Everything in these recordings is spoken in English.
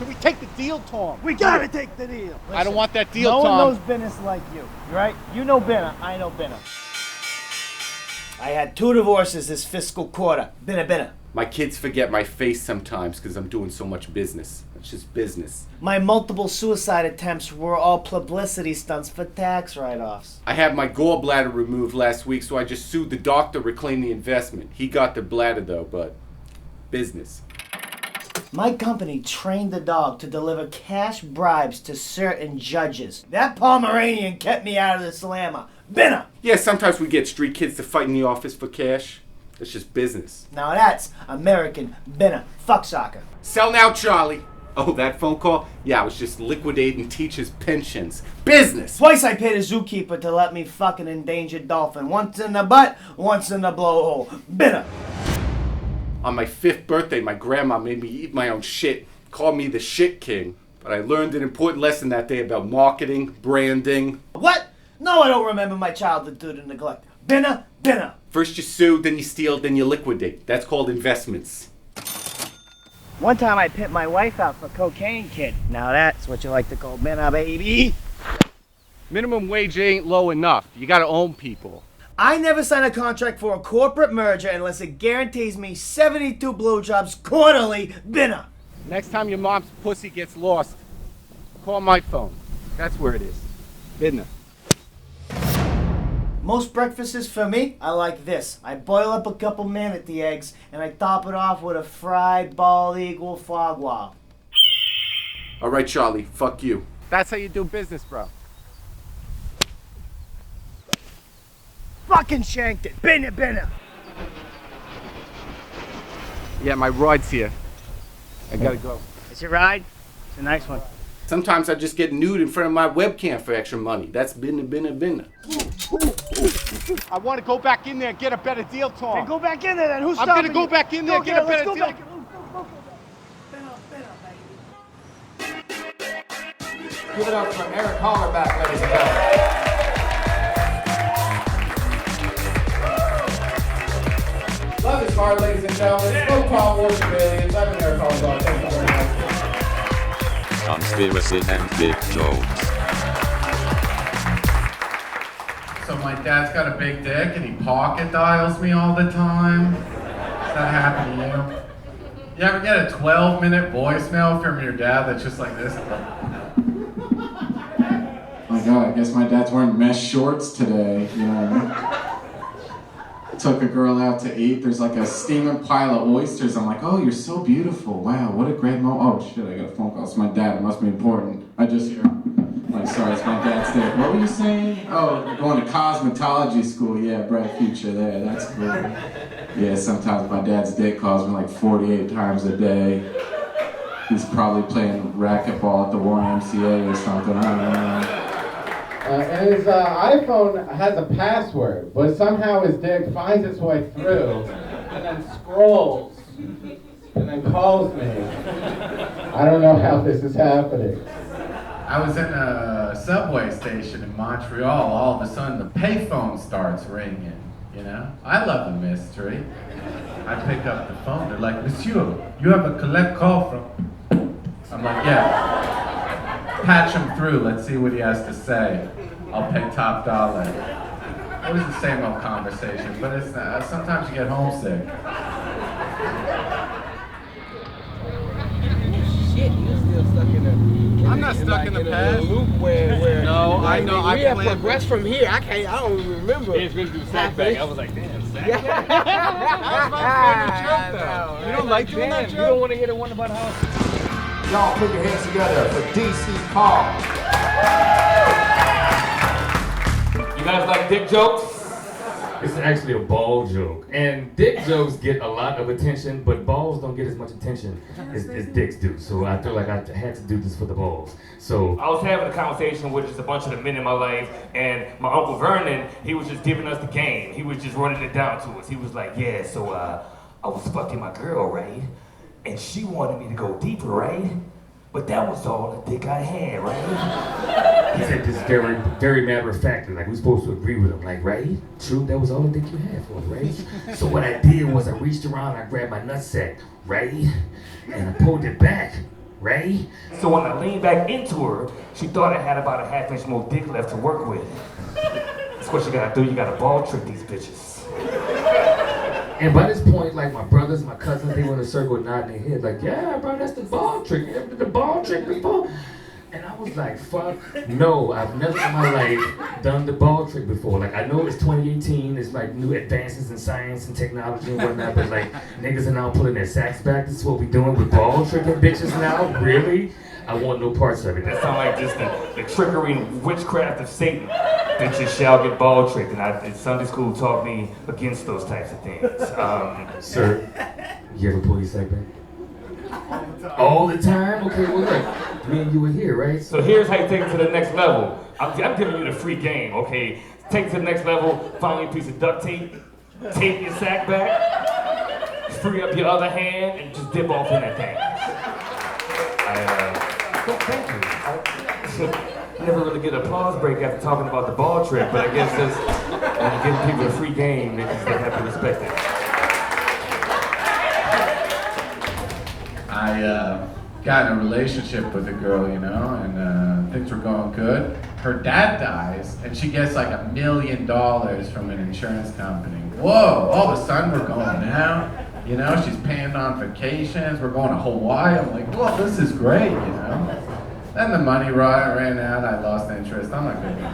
Can we take the deal, Tom? We gotta take the deal. Listen, I don't want that deal, Tom. No one knows business like you, right? You know Benna, I know Benna. I had 2 divorces this fiscal quarter. Benna. My kids forget my face sometimes because I'm doing so much business. It's just business. My multiple suicide attempts were all publicity stunts for tax write-offs. I had my gallbladder removed last week, so I just sued the doctor, reclaimed the investment. He got the bladder though, but business. My company trained the dog to deliver cash bribes to certain judges. That Pomeranian kept me out of the slammer. Benna! Yeah, sometimes we get street kids to fight in the office for cash. That's just business. Now that's American Benna. Fuck soccer. Sell now, Charlie. Oh, that phone call? Yeah, I was just liquidating teachers' pensions. Business! Twice I paid a zookeeper to let me fuck an endangered dolphin. Once in the butt, once in the blowhole. Benna! On my 5th birthday, my grandma made me eat my own shit. Called me the shit king. But I learned an important lesson that day about marketing, branding. What? No, I don't remember my childhood due to neglect. Benna. First you sue, then you steal, then you liquidate. That's called investments. One time I pimped my wife out for cocaine, kid. Now that's what you like to call Benna, baby. Minimum wage ain't low enough. You gotta own people. I never sign a contract for a corporate merger unless it guarantees me 72 blowjobs quarterly. Benna. Next time your mom's pussy gets lost, call my phone. That's where it is. Business. Most breakfasts for me, I like this. I boil up a couple manatee eggs and I top it off with a fried bald eagle foie gras. All right, Charlie, fuck you. That's how you do business, bro. Fucking shanked it. Benna. Yeah, my ride's here. I gotta go. It's your ride? It's a nice one. Sometimes I just get nude in front of my webcam for extra money. That's binna. I want to go back in there and get a better deal, Tom. Then go back in there then. Who's I'm stopping gonna go you? back in there and get a better deal. Benna, Give it up for Eric Hollerbach, ladies and gentlemen. Love is hard, ladies and gentlemen. Slow call, wars of aliens. I'm Eric Hollerbach. Thank you very much. Conspiracies and big jokes. So my dad's got a big dick and he pocket dials me all the time. Does that happen to you? You ever get a 12-minute voicemail from your dad that's just like this? My God, I guess my dad's wearing mesh shorts today, you know. Took a girl out to eat. There's like a steaming pile of oysters. I'm like, oh, you're so beautiful. Wow, what a great moment. Oh shit, I got a phone call. It's my dad. It must be important. I just hear. I'm like, sorry, it's my dad's dick. What were you saying? Oh, going to cosmetology school. Yeah, bright future there. That's cool. Yeah, sometimes my dad's dick calls me like 48 times a day. He's probably playing racquetball at the YMCA or something. I don't know. And his iPhone has a password, but somehow his dick finds its way through and then scrolls and then calls me. I don't know how this is happening. I was in a subway station in Montreal. All of a sudden, the payphone starts ringing. You know, I love the mystery. I pick up the phone. They're like, "Monsieur, you have a collect call from." I'm like, "Yeah." Patch him through. Let's see what he has to say. I'll pay top dollar. It was the same old conversation, but it's sometimes you get homesick. Shit, you're still stuck in the. I'm not stuck in the past. Loop where No, I know. We have progressed from here. I don't even remember. He's been through sackback. I was like, damn, sackback. That was my favorite joke, though. You don't like doing that You joke? don't want to hear the one about how. Y'all put your hands together for DC Paul. You guys like dick jokes? It's actually a ball joke. And dick jokes get a lot of attention, but balls don't get as much attention as dicks do. So I feel like I had to do this for the balls. So I was having a conversation with just a bunch of the men in my life, and my Uncle Vernon, he was just giving us the game. He was just running it down to us. He was like, yeah, so I was fucking my girl, right? And she wanted me to go deeper, right? But that was all the dick I had, right? He said this very matter of fact, like we're supposed to agree with him, like, right? True, that was all the dick you had for, right? So what I did was I reached around, I grabbed my nutsack, right? And I pulled it back, Ready? So when I leaned back into her, she thought I had about a half-inch more dick left to work with. That's what you gotta do, you gotta ball trick these bitches. And by this point, like my brothers, my cousins, they were in a circle nodding their head like, yeah, bro, that's the ball trick. The ball trick, people. And I was like, fuck, no, I've never in my life done the ball trick before. Like, I know it's 2018, it's like new advances in science and technology and whatnot, but like, niggas are now pulling their sacks back. This is what we doing with ball tricking bitches now? Really? I want no parts of it. That sounds like just the trickery and witchcraft of Satan. Bitches shall get ball tricked. And Sunday school taught me against those types of things. Sir, you ever pull your sack back? All the time? Okay, well look, me and you were here, right? So here's how you take it to the next level. I'm giving you the free game, okay? Take it to the next level, find a piece of duct tape, tape your sack back, free up your other hand, and just dip off in that thing. Thank you. I never really get an applause break after talking about the ball trick, but I guess that's when you give people a free game, they just have to respect it. I got in a relationship with a girl, you know, and things were going good. Her dad dies, and she gets like $1 million from an insurance company. Whoa, all of a sudden we're going out. You know, she's paying on vacations. We're going to Hawaii. I'm like, whoa, this is great, you know. Then the money ran out. I lost interest. I'm not going to do it.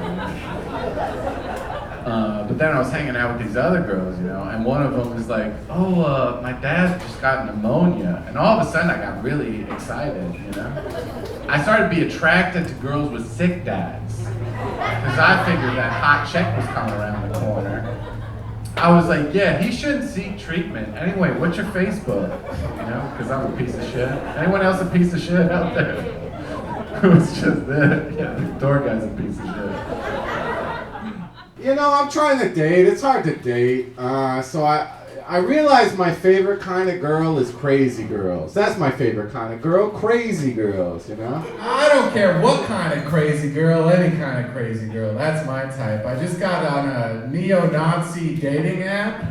But then I was hanging out with these other girls, you know, and one of them was like, oh, my dad just got pneumonia. And all of a sudden I got really excited, you know. I started to be attracted to girls with sick dads because I figured that hot chick was coming around the corner. I was like, yeah, he shouldn't seek treatment. Anyway, what's your Facebook? You know, because I'm a piece of shit. Anyone else a piece of shit out there? It was just that. Yeah, the door guy's a piece of shit. You know, I'm trying to date. It's hard to date. So I realize my favorite kind of girl is crazy girls. That's my favorite kind of girl, crazy girls, you know? I don't care what kind of crazy girl, any kind of crazy girl. That's my type. I just got on a neo-Nazi dating app.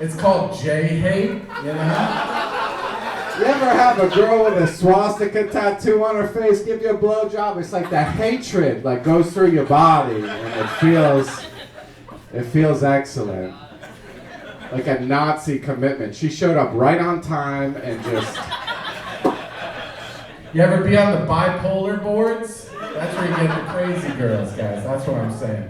It's called J-Hate, you know? You ever have a girl with a swastika tattoo on her face give you a blowjob? It's like that hatred like goes through your body and it feels excellent. Like a Nazi commitment. She showed up right on time and just... You ever be on the bipolar boards? That's where you get the crazy girls, guys. That's what I'm saying.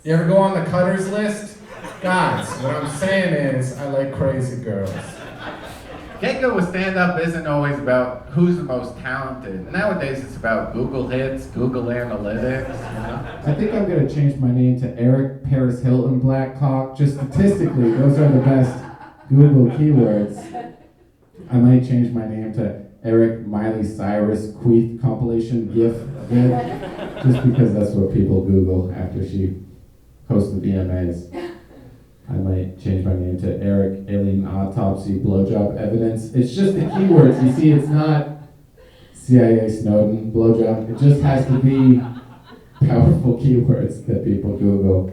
You ever go on the cutters list? Guys, what I'm saying is I like crazy girls. Getting good with stand-up isn't always about who's the most talented. Nowadays it's about Google hits, Google Analytics, you know? I think I'm gonna change my name to Eric Paris Hilton Blackcock. Just statistically, those are the best Google keywords. I might change my name to Eric Miley Cyrus Queef compilation GIF vid, just because that's what people Google after she hosted the VMAs. I might change my name to Eric Alien Autopsy Blowjob Evidence. It's just the keywords. You see, it's not CIA Snowden blowjob. It just has to be powerful keywords that people Google.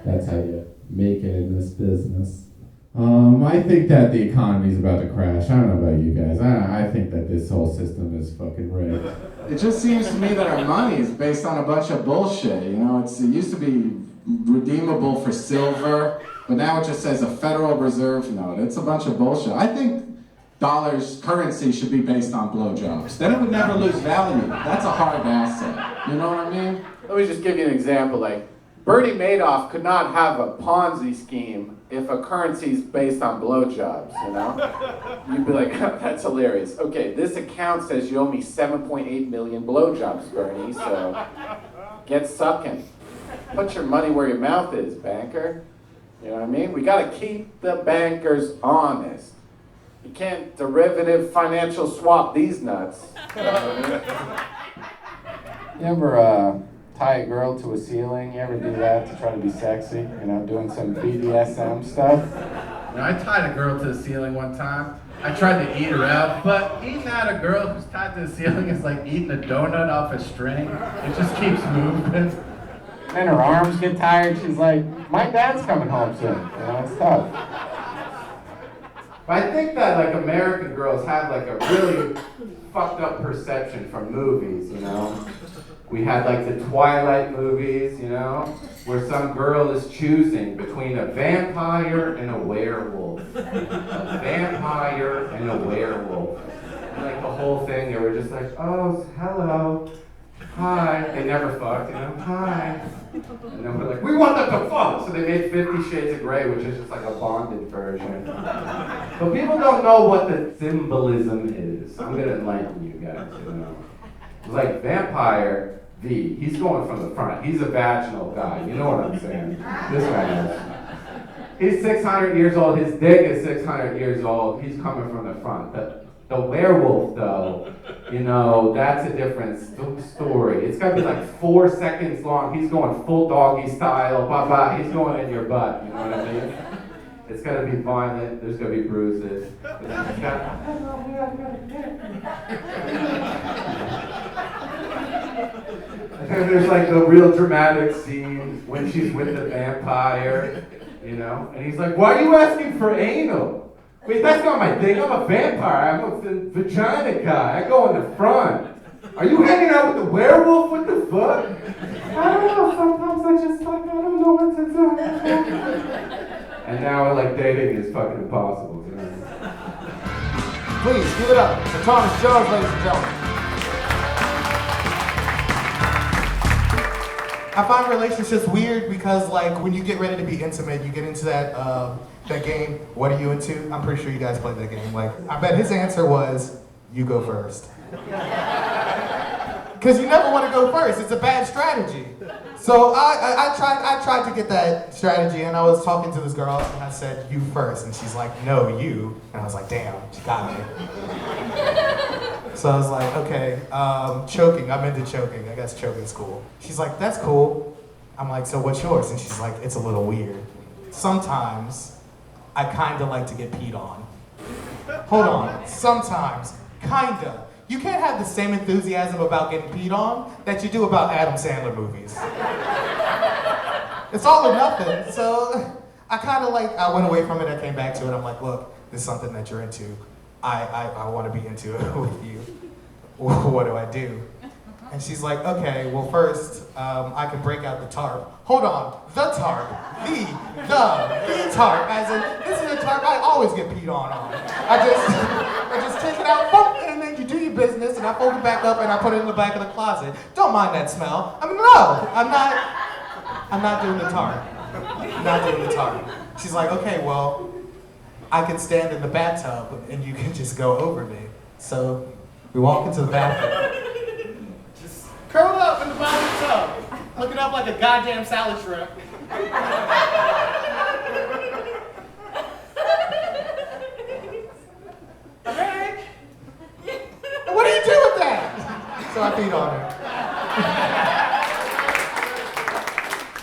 That's how you make it in this business. I think that the economy's about to crash. I don't know about you guys. I think that this whole system is fucking rigged. It just seems to me that our money is based on a bunch of bullshit, you know? It used to be redeemable for silver, but now it just says a Federal Reserve note. It's a bunch of bullshit. I think currency should be based on blowjobs. Then it would never lose value. That's a hard asset. You know what I mean? Let me just give you an example. Like, Bernie Madoff could not have a Ponzi scheme if a currency's based on blowjobs, you know? You'd be like, that's hilarious. Okay, this account says you owe me 7.8 million blowjobs, Bernie, so get sucking. Put your money where your mouth is, banker. You know what I mean? We gotta keep the bankers honest. You can't derivative financial swap these nuts. You know what I mean? You ever tie a girl to a ceiling? You ever do that to try to be sexy? You know, doing some BDSM stuff? You know, I tied a girl to the ceiling one time. I tried to eat her out, but eating out a girl who's tied to the ceiling is like eating a donut off a string. It just keeps moving. Then her arms get tired. She's like, my dad's coming home soon. You know, it's tough. But I think that like American girls have like a really fucked up perception from movies, you know? We had like the Twilight movies, you know, where some girl is choosing between a vampire and a werewolf. A vampire and a werewolf. And like the whole thing, they were just like, oh, hello, hi. They never fucked, you know, hi. And then we're like, we want them to fuck! So they made 50 Shades of Grey, which is just like a bonded version. But people don't know what the symbolism is. I'm gonna enlighten you guys, you know. It's like vampire, he's going from the front. He's a vaginal guy, you know what I'm saying? This guy is. He's 600 years old, his dick is 600 years old, he's coming from the front. The werewolf, though, you know, that's a different story. It's gotta be like 4 seconds long. He's going full doggy style, blah. He's going in your butt, you know what I mean? It's gotta be violent, there's gonna be bruises. But then it's got, and there's like a real dramatic scene when she's with the vampire, you know? And he's like, why are you asking for anal? Wait, that's not my thing. I'm a vampire. I'm a vagina guy. I go in the front. Are you hanging out with the werewolf? What the fuck? I don't know. Sometimes I just like, I don't know what to do. And now like dating is fucking impossible. You know? Please give it up for Thomas Jones, ladies and gentlemen. I find relationships weird because like when you get ready to be intimate, you get into that game, what are you into? I'm pretty sure you guys played that game. Like, I bet his answer was, you go first. Because you never want to go first. It's a bad strategy. So I tried to get that strategy, and I was talking to this girl, and I said, you first. And she's like, no, you. And I was like, damn, she got me. So I was like, okay, choking. I'm into choking. I guess choking's cool. She's like, that's cool. I'm like, so what's yours? And she's like, it's a little weird. Sometimes I kinda like to get peed on. Hold on, sometimes, kinda. You can't have the same enthusiasm about getting peed on that you do about Adam Sandler movies. It's all or nothing, so I kinda I went away from it, I came back to it, I'm like, look, this is something that you're into. I wanna be into it with you. What do I do? And she's like, okay, well first, I can break out the tarp. Hold on, the tarp, the tarp, as in, this is a tarp I always get peed on. I just take it out, boom, and then you do your business, and I fold it back up, and I put it in the back of the closet. Don't mind that smell. I mean, no, I'm not doing the tarp. I'm not doing the tarp. She's like, okay, well, I can stand in the bathtub, and you can just go over me. So, we walk into the bathroom. Curled up in the bottom of the tub, looking up like a goddamn salad shrimp. Hey! What do you do with that? So I peed on her.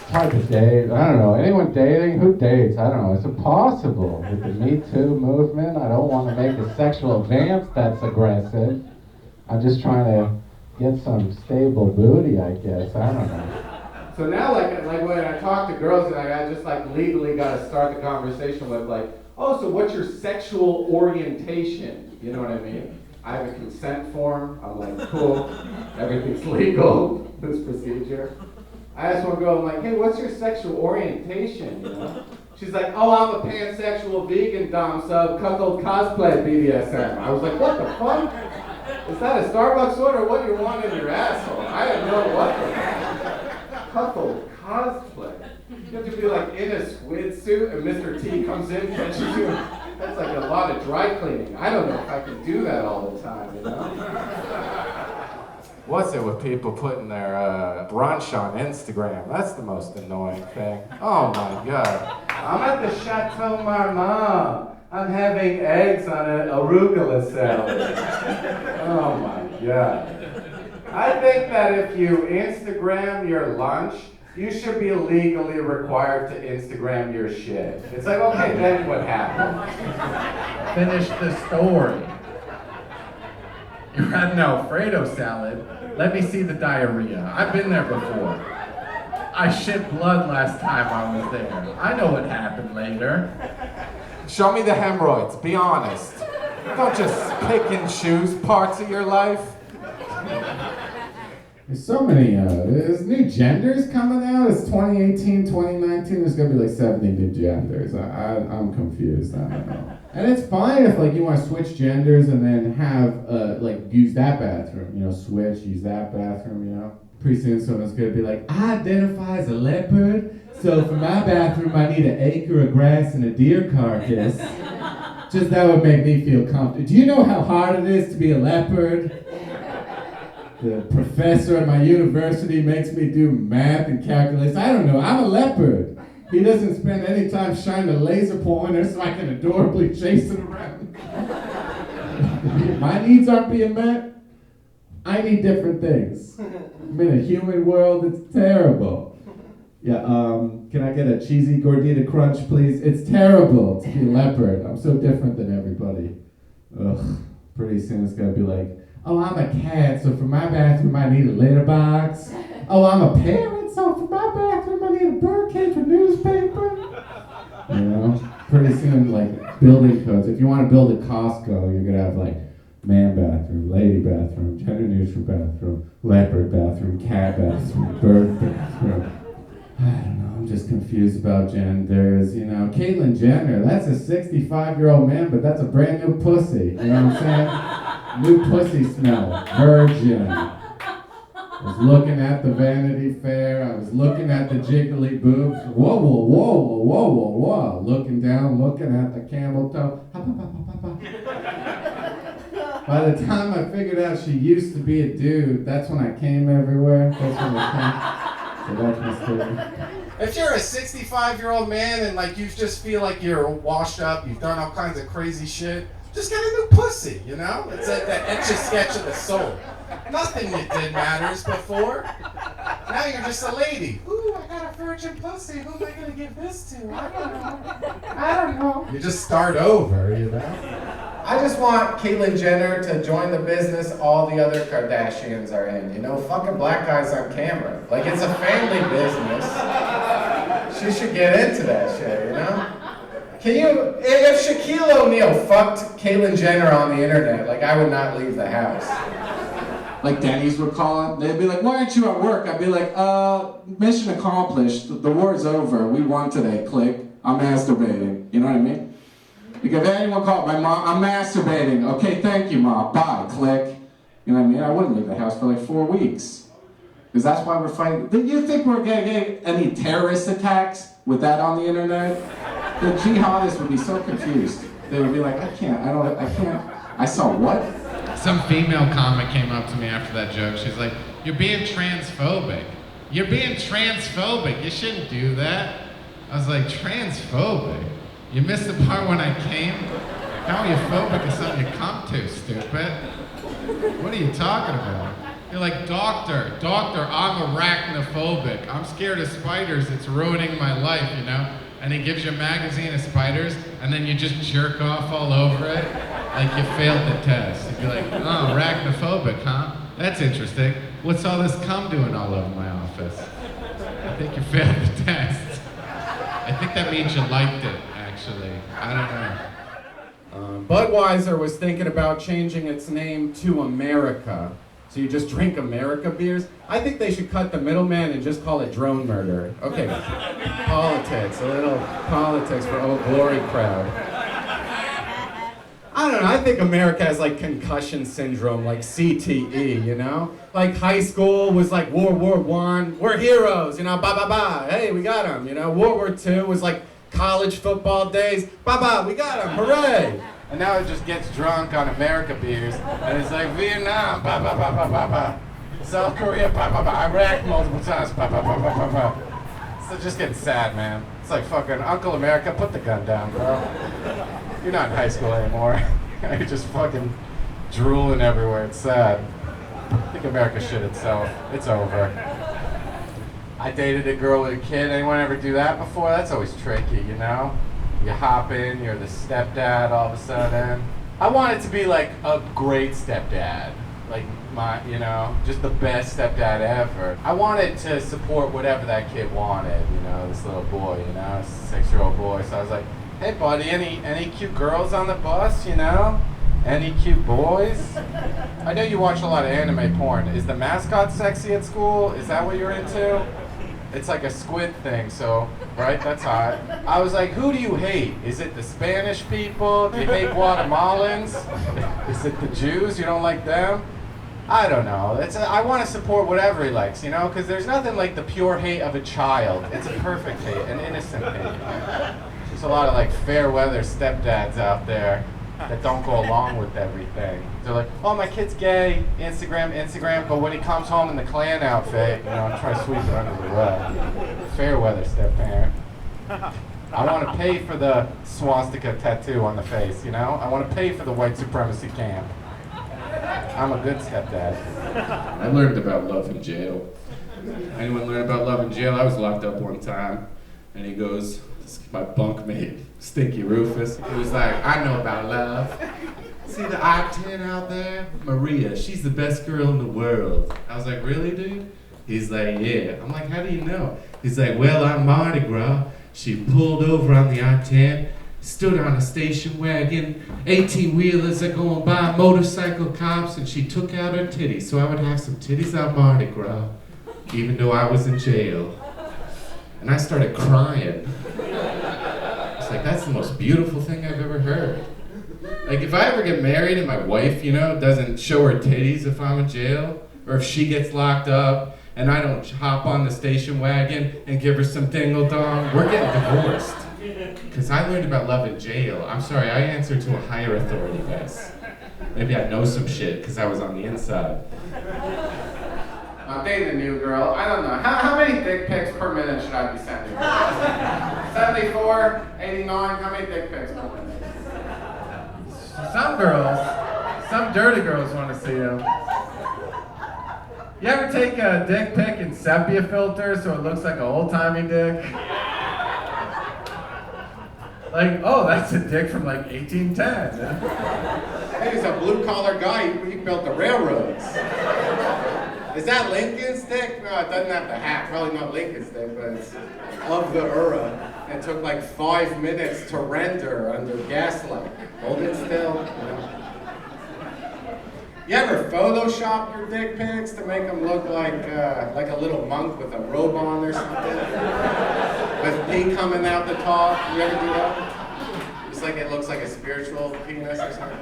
It's hard to date. I don't know. Anyone dating? Who dates? I don't know. It's impossible with the Me Too movement. I don't want to make a sexual advance that's aggressive. I'm just trying to get some stable booty, I guess. I don't know. So now, like when I talk to girls, I just like legally got to start the conversation with like, oh, so what's your sexual orientation? You know what I mean? I have a consent form. I'm like, cool. Everything's legal. This procedure. I asked one girl, I'm like, hey, what's your sexual orientation? You know? She's like, oh, I'm a pansexual vegan dom sub cuckold cosplay BDSM. I was like, what the fuck? Is that a Starbucks order? What you want in your asshole? I didn't know what the cuckold cosplay. You have to be like in a squid suit and Mr. T comes in and catches you. That's like a lot of dry cleaning. I don't know if I can do that all the time, you know? What's it with people putting their brunch on Instagram? That's the most annoying thing. Oh my God. I'm at the Chateau Marmont. I'm having eggs on an arugula salad. Oh my God. I think that if you Instagram your lunch, you should be legally required to Instagram your shit. It's like, okay, then what happened? Finish the story. You had an Alfredo salad. Let me see the diarrhea. I've been there before. I shit blood last time I was there. I know what happened later. Show me the hemorrhoids, be honest. Don't just pick and choose parts of your life. There's so many, there's new genders coming out. It's 2018, 2019, there's gonna be like 70 new genders. I'm confused, I don't know. And it's fine if like you wanna switch genders and then have, like use that bathroom, you know, switch, use that bathroom, you know. Pretty soon someone's gonna be like, I identify as a leopard, so for my bathroom I need an acre of grass and a deer carcass. Just that would make me feel comfortable. Do you know how hard it is to be a leopard? The professor at my university makes me do math and calculus. I don't know, I'm a leopard. He doesn't spend any time shining a laser pointer so I can adorably chase it around. My needs aren't being met. I need different things. I'm in a human world, it's terrible. Yeah, can I get a cheesy gordita crunch, please? It's terrible to be a leopard. I'm so different than everybody. Ugh, pretty soon it's gonna be like, oh, I'm a cat, so for my bathroom I need a litter box. Oh, I'm a parent, so for my bathroom I need a birdcage with newspaper. You know, pretty soon, like, building codes. If you want to build a Costco, you're gonna have, like, man bathroom, lady bathroom, gender neutral bathroom, leopard bathroom, cat bathroom, bird bathroom. I don't know, I'm just confused about genders, you know. Caitlyn Jenner, that's a 65-year-old man, but that's a brand new pussy, you know what I'm saying? New pussy smell, virgin. I was looking at the Vanity Fair, I was looking at the jiggly boobs, whoa, whoa, whoa, whoa, whoa, whoa, whoa, looking down, looking at the camel toe, By the time I figured out she used to be a dude, that's when I came everywhere, that's when I came. So that's my story. If you're a 65-year-old man and like you just feel like you're washed up, you've done all kinds of crazy shit, just get a new pussy, you know? It's like that Etch-a-Sketch of the soul. Nothing you did matters before. Now you're just a lady. Ooh, I got a virgin pussy. Who am I gonna give this to? I don't know. You just start over, you know? I just want Caitlyn Jenner to join the business all the other Kardashians are in. You know, fucking black guys on camera. Like, it's a family business. She should get into that shit, you know? Can you, if Shaquille O'Neal fucked Caitlyn Jenner on the internet, like, I would not leave the house. Like Denny's would call it, they'd be like, why aren't you at work? I'd be like, mission accomplished, the war's over, we won today, click, I'm masturbating, you know what I mean? Like if anyone called my mom, I'm masturbating, okay, thank you mom, bye, click. You know what I mean? I wouldn't leave the house for like 4 weeks. Because that's why we're fighting. Do you think we're gonna get any terrorist attacks with that on the internet? The jihadists would be so confused. They would be like, I can't, I saw what? Some female comic came up to me after that joke. She's like, you're being transphobic. You're being transphobic. You shouldn't do that. I was like, transphobic? You missed the part when I came? How are you phobic is something you come to, stupid? What are you talking about? You're like, doctor, I'm arachnophobic. I'm scared of spiders. It's ruining my life, you know? And he gives you a magazine of spiders, and then you just jerk off all over it, like you failed the test. You'd be like, oh, arachnophobic, huh? That's interesting. What's all this cum doing all over my office? I think you failed the test. I think that means you liked it, actually. I don't know. Budweiser was thinking about changing its name to America. So you just drink America beers? I think they should cut the middleman and just call it drone murder. Okay, politics, a little politics for Old Glory crowd. I don't know, I think America has like concussion syndrome, like CTE, you know? Like high school was like World War I, we're heroes, you know, ba-ba-ba, hey, we got them, you know? World War II was like college football days, ba-ba, we got them, hooray! And now it just gets drunk on America beers, and it's like Vietnam, ba ba ba ba ba ba, South Korea, ba ba ba, Iraq multiple times, ba ba ba ba ba ba. So just getting sad, man. It's like fucking Uncle America, put the gun down, bro. You're not in high school anymore. You're just fucking drooling everywhere. It's sad. I think America shit itself. It's over. I dated a girl with a kid. Anyone ever do that before? That's always tricky, you know? You hop in, you're the stepdad all of a sudden. I want it to be like a great stepdad. Like my, you know, just the best stepdad ever. I wanted to support whatever that kid wanted, you know, this little boy, you know, 6-year-old boy. So I was like, Hey buddy, any cute girls on the bus, you know? Any cute boys? I know you watch a lot of anime porn. Is the mascot sexy at school? Is that what you're into? It's like a squid thing, so, right? That's hot. I was like, who do you hate? Is it the Spanish people? Do you hate Guatemalans? Is it the Jews? You don't like them? I don't know. I want to support whatever he likes, you know? Because there's nothing like the pure hate of a child. It's a perfect hate, an innocent hate. There's a lot of like fair weather stepdads out there that don't go along with everything. They're like, oh, my kid's gay, Instagram, but when he comes home in the Klan outfit, you know, I'm trying to sweep it under the rug. Fair weather step-parent. I want to pay for the swastika tattoo on the face, you know? I want to pay for the white supremacy camp. I'm a good stepdad. I learned about love in jail. Anyone learn about love in jail? I was locked up one time, and he goes, this is my bunkmate, Stinky Rufus. He was like, I know about love. See the I-10 out there? Maria, she's the best girl in the world. I was like, really, dude? He's like, yeah. I'm like, how do you know? He's like, well, on Mardi Gras, she pulled over on the I-10, stood on a station wagon, 18-wheelers are going by, motorcycle cops, and she took out her titties. So I would have some titties on Mardi Gras, even though I was in jail. And I started crying. It's like, that's the most beautiful thing I've ever heard. Like, if I ever get married and my wife, you know, doesn't show her titties if I'm in jail, or if she gets locked up and I don't hop on the station wagon and give her some dingle-dong, we're getting divorced. Because I learned about love in jail. I'm sorry, I answer to a higher authority, guys. Maybe I know some shit because I was on the inside. I'm dating a new girl. I don't know. How many dick pics per minute should I be sending? 74, 89, how many dick pics per minute? Some dirty girls want to see them. You ever take a dick pic in sepia filter so it looks like an old-timey dick? Like, oh, that's a dick from like 1810. Hey, he's a blue-collar guy. He built the railroads. Is that Lincoln's dick? No, it doesn't have the hat. Probably not Lincoln's dick, but it's of the era. It took like 5 minutes to render under gaslight. Hold it still. You know? You ever Photoshop your dick pics to make them look like a little monk with a robe on or something? With pee coming out the top? You ever do that? Just like it looks like a spiritual penis or something?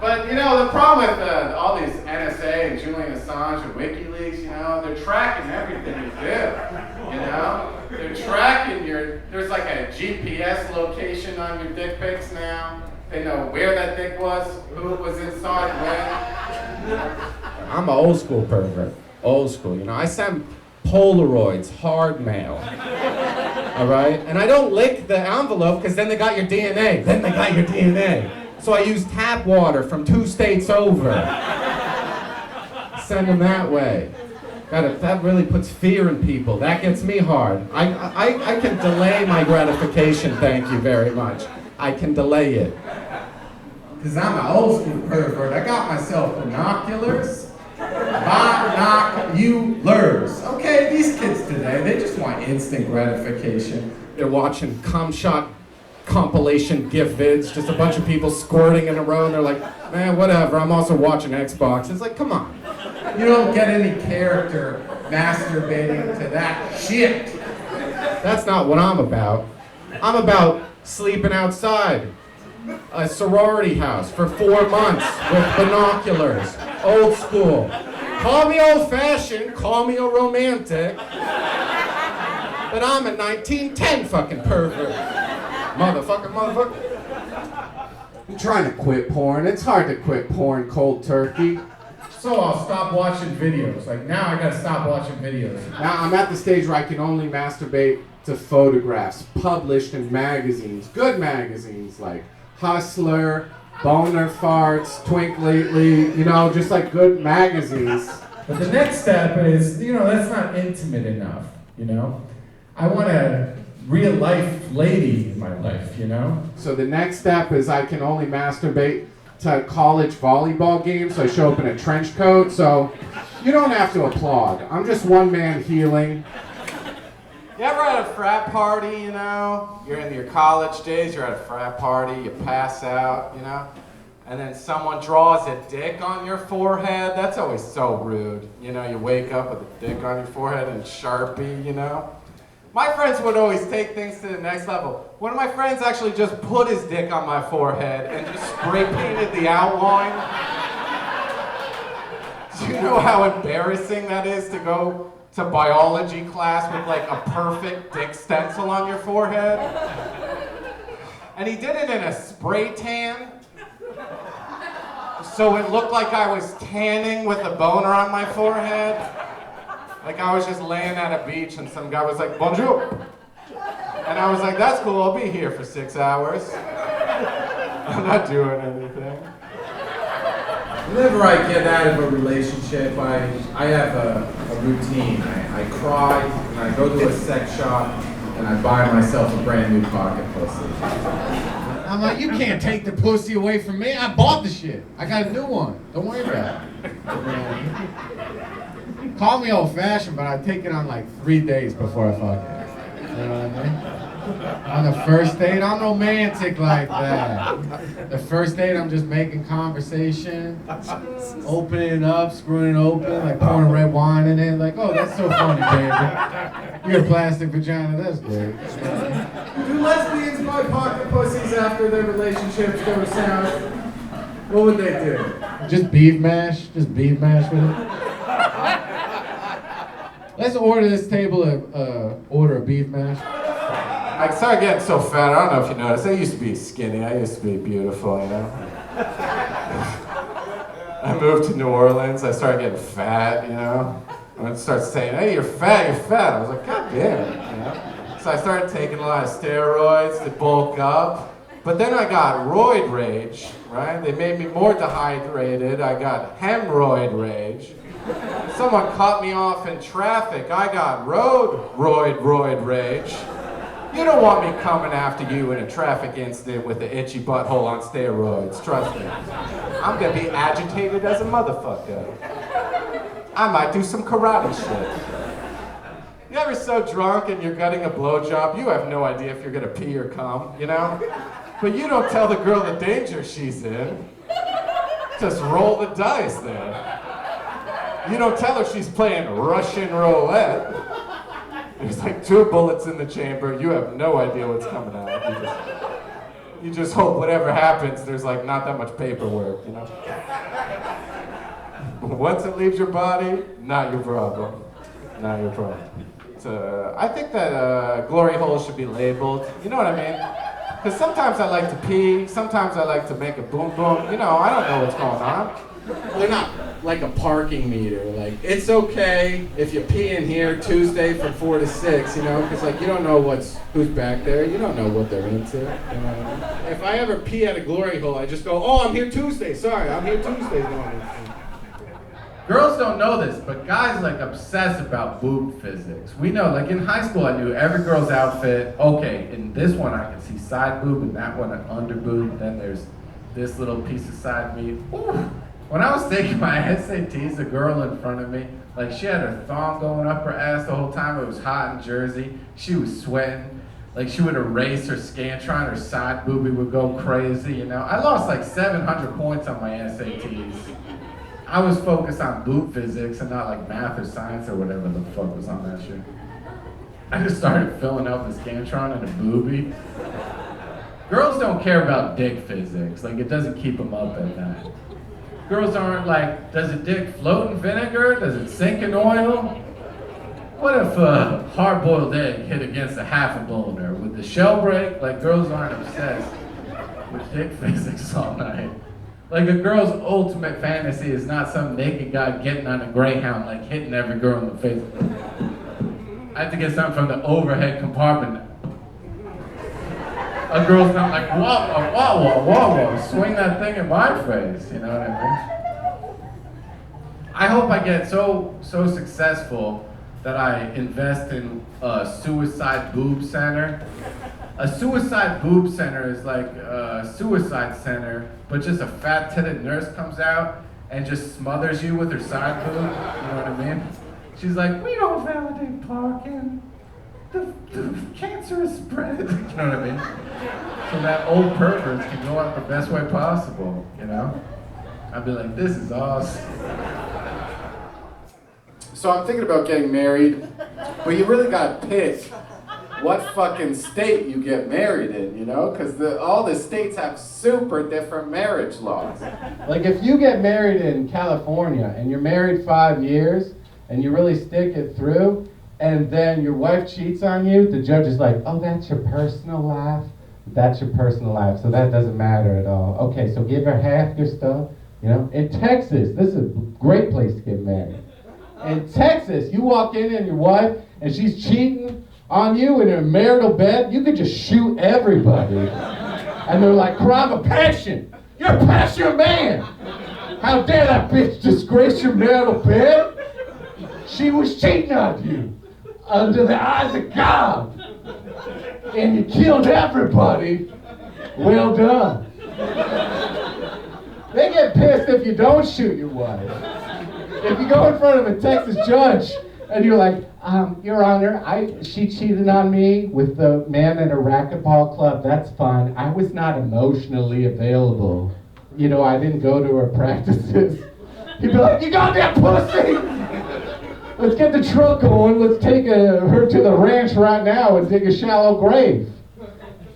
But, you know, the problem with all these NSA and Julian Assange and WikiLeaks, you know, they're tracking everything you do, you know? They're tracking there's like a GPS location on your dick pics now. They know where that dick was, who it was inside, when. I'm an old school pervert. Old school, you know. I send Polaroids, hard mail. All right? And I don't lick the envelope because then they got your DNA. So I use tap water from 2 states over. Send them that way. That really puts fear in people. That gets me hard. I can delay my gratification, thank you very much. I can delay it. Because I'm an old school pervert. I got myself binoculars. Binoculars. Okay, these kids today, they just want instant gratification. They're watching cum shot compilation GIF vids, just a bunch of people squirting in a row, and they're like, man, whatever, I'm also watching Xbox. It's like, come on. You don't get any character masturbating to that shit. That's not what I'm about. I'm about sleeping outside a sorority house for 4 months with binoculars. Old school. Call me old-fashioned, call me a romantic, but I'm a 1910 fucking pervert. Motherfucker. I'm trying to quit porn. It's hard to quit porn cold turkey. So I'll stop watching videos. Like now I gotta stop watching videos. Now I'm at the stage where I can only masturbate to photographs published in magazines. Good magazines like Hustler, Boner Farts, Twink Lately, you know, just like good magazines. But the next step is, you know, that's not intimate enough, you know? I want a real life lady in my life, you know? So the next step is I can only masturbate to college volleyball games, so I show up in a trench coat, so you don't have to applaud. I'm just one man healing. You ever at a frat party, you know? You're in your college days, you're at a frat party, you pass out, you know? And then someone draws a dick on your forehead. That's always so rude. You know, you wake up with a dick on your forehead and Sharpie, you know? My friends would always take things to the next level. One of my friends actually just put his dick on my forehead and just spray painted the outline. Do you know how embarrassing that is to go to biology class with like a perfect dick stencil on your forehead? And he did it in a spray tan. So it looked like I was tanning with a boner on my forehead. Like I was just laying at a beach and some guy was like, bonjour. And I was like, that's cool, I'll be here for 6 hours. I'm not doing anything. Whenever I get out of a relationship, I have a routine. I cry, and I go to a sex shop, and I buy myself a brand new pocket pussy. I'm like, you can't take the pussy away from me. I bought the shit. I got a new one. Don't worry about it. Call me old-fashioned, but I take it on like 3 days before I fuck it. You know what I mean? On the first date, I'm romantic like that. The first date, I'm just making conversation, opening it up, screwing it open, like pouring red wine in it. Like, oh, that's so funny, baby. You got a plastic vagina, that's great. Do lesbians buy pocket pussies after their relationships go south? What would they do? Just beef mash with it. Let's order this table order a beef mash. I started getting so fat, I don't know if you noticed, I used to be skinny, I used to be beautiful, you know? I moved to New Orleans, I started getting fat, you know? Everyone starts saying, hey, you're fat, you're fat. I was like, God damn it, you know? So I started taking a lot of steroids to bulk up. But then I got roid rage, right? They made me more dehydrated. I got hemorrhoid rage. Someone cut me off in traffic. I got roid rage. You don't want me coming after you in a traffic incident with an itchy butthole on steroids, trust me. I'm gonna be agitated as a motherfucker. I might do some karate shit. You ever so drunk and you're getting a blowjob, you have no idea if you're gonna pee or cum, you know? But you don't tell the girl the danger she's in. Just roll the dice there. You don't tell her she's playing Russian roulette. There's like 2 bullets in the chamber. You have no idea what's coming out. You just hope whatever happens, there's like not that much paperwork, you know? Once it leaves your body, not your problem. Not your problem. So, I think that glory holes should be labeled. You know what I mean? Because sometimes I like to pee, sometimes I like to make a boom boom. You know, I don't know what's going on. They're not like a parking meter. Like, it's okay if you pee in here Tuesday from 4 to 6, you know? Because, like, you don't know who's back there. You don't know what they're into. You know what I mean? If I ever pee at a glory hole, I just go, oh, I'm here Tuesday. Sorry, I'm here Tuesday. Girls don't know this, but guys like obsess about boob physics. We know, like in high school, I knew every girl's outfit. Okay, in this one I can see side boob, and that one an under boob. Then there's this little piece of side meat. Ooh. When I was taking my SATs, a girl in front of me, like she had her thong going up her ass the whole time. It was hot in Jersey. She was sweating. Like she would erase her Scantron, her side boobie would go crazy, you know. I lost like 700 points on my SATs. I was focused on boob physics and not like math or science or whatever the fuck was on that shit. I just started filling out the Scantron and a boobie. Girls don't care about dick physics. Like it doesn't keep them up at night. Girls aren't like, does a dick float in vinegar? Does it sink in oil? What if a hard-boiled egg hit against a half a boulder? Would the shell break? Like girls aren't obsessed with dick physics all night. Like a girl's ultimate fantasy is not some naked guy getting on a Greyhound, like hitting every girl in the face. I have to get something from the overhead compartment. A girl's not like, whoa, swing that thing in my face, you know what I mean? I hope I get so successful that I invest in a suicide boob center. A suicide boob center is like a suicide center, but just a fat-titted nurse comes out and just smothers you with her side boob, you know what I mean? She's like, we don't validate parking. the cancer is spread. You know what I mean? So that old perverts can go out the best way possible, you know? I'd be like, this is awesome. So I'm thinking about getting married, but you really gotta pick what fucking state you get married in, you know? Because all the states have super different marriage laws. Like if you get married in California and you're married 5 years and you really stick it through, and then your wife cheats on you, the judge is like, oh, that's your personal life? That's your personal life, so that doesn't matter at all. Okay, so give her half your stuff, you know? In Texas, this is a great place to get married. In Texas, you walk in and your wife, and she's cheating on you in a marital bed, you could just shoot everybody. And they're like, crime of passion. You're a passionate man. How dare that bitch disgrace your marital bed? She was cheating on you under the eyes of God. And you killed everybody. Well done. They get pissed if you don't shoot your wife. If you go in front of a Texas judge and you're like, Your Honor, she cheated on me with the man at a racquetball club, that's fine. I was not emotionally available. You know, I didn't go to her practices. He'd be like, you goddamn pussy! Let's get the truck going, let's take her to the ranch right now and dig a shallow grave.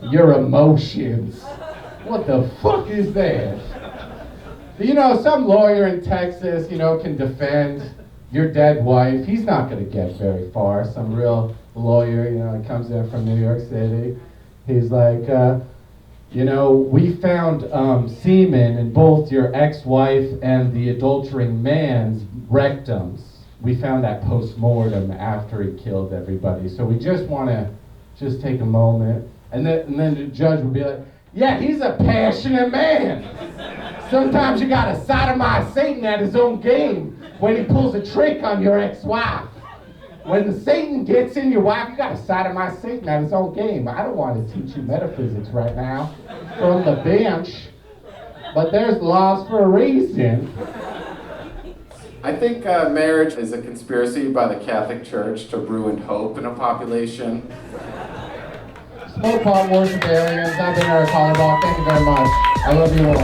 Your emotions. What the fuck is that? You know, some lawyer in Texas, you know, can defend your dead wife. He's not going to get very far. Some real lawyer, you know, comes in from New York City. He's like, you know, we found semen in both your ex-wife and the adultering man's rectums. We found that post-mortem after he killed everybody. So we just want to just take a moment. And then the judge would be like, yeah, he's a passionate man. Sometimes you gotta sodomize Satan at his own game when he pulls a trick on your ex-wife. When the Satan gets in your wife, you gotta sodomize Satan at his own game. I don't want to teach you metaphysics right now from the bench, but there's laws for a reason. I think marriage is a conspiracy by the Catholic Church to ruin hope in a population. Smoke pot, worship aliens. I've been Eric Hollerbach. Thank you very much. I love you all.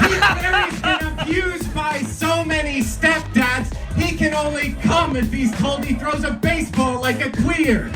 He's been abused by so many stepdads, he can only come if he's told he throws a baseball like a queer.